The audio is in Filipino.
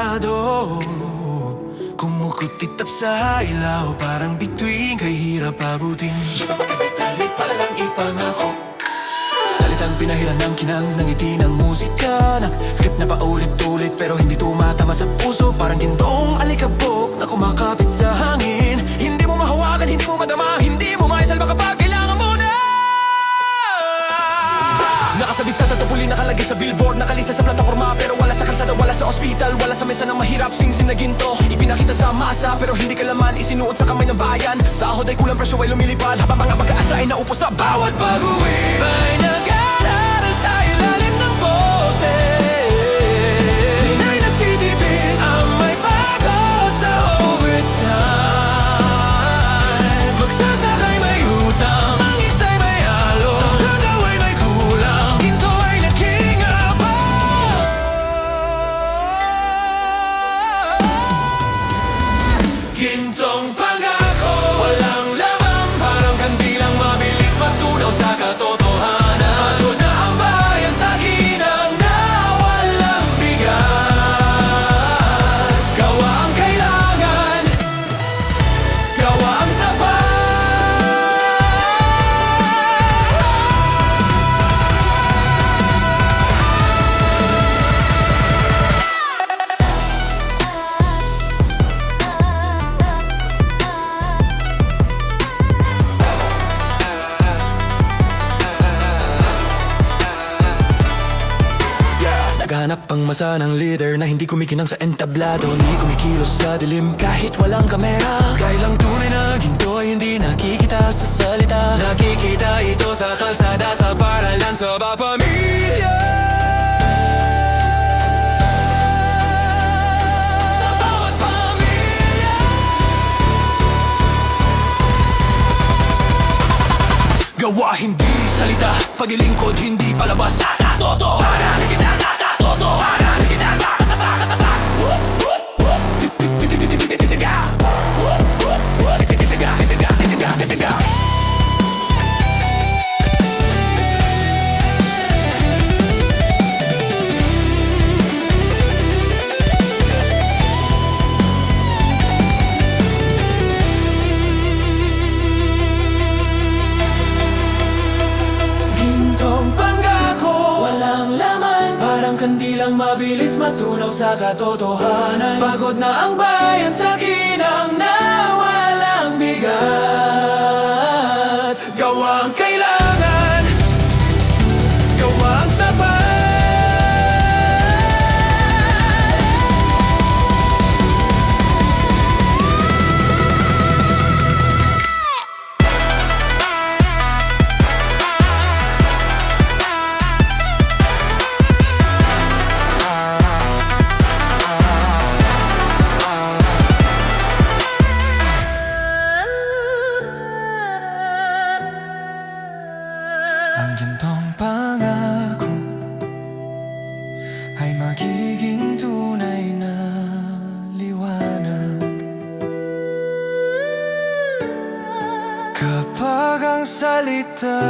entablado, kumukutitap sa ilaw, parang bituin kay hirap abutin. Dali palang ipangako, salitang pinahiran ng kinang ng ngiti ng musika, ng script na paulit-ulit pero hindi tumatama sa puso. Parang gintong alikabok na kumakapit sa hangin. Hindi mo mahawakan, hindi mo madama, hindi mo maisalba kapag kailangan mo na. Nakasabit sa tatapuli, nakalagay sa billboard, nakalista sa plataforma, pero wala sa kalsada, wala sa ospital, wala sa mesa ng mahirap. Sing-sing na ginto, ipinakita sa masa, pero hindi ka laman, isinuot sa kamay ng bayan. Sahod ay kulang, presyo ay lumilipad, habang mga pag-aasa ay naupo sa bawat pag-uwi. May nag-aaral sa ilalim ng poste, may nagtitipid, ang may pagod sa overtime. Magsasakay may utang, ang istay may halo, gagaw ay may kulang, ginto ay naging abang. Gintong pangako, walang laman, parang kandilang mabilis matunaw sa katotohanan. Pagod na ang bayan sa ginang na walang bigat. Gawa ang kailangan, gawa ang sapat. Naghanap pang masa ng leader na hindi kumikinang sa entablado, hindi kumikilos sa dilim kahit walang kamera. Kailang tunay na ginto ay hindi nakikita sa salita, nakikita ito sa kalsada, sa paralan, sa pamilya. Sa bawat pamilya. Gawa hindi salita, paglilingkod hindi palabas. Totohanan kita, totohanan kita. Gintong pangako, walang laman, parang kandilang mabilis matunaw sa katotohanan. Pagod na ang bayan sa ginang na walang bigat. Gawa ang kailangan, gawa ang sapat. Ang gintong pangako ay magiging tunay na liwanag kapag ang salita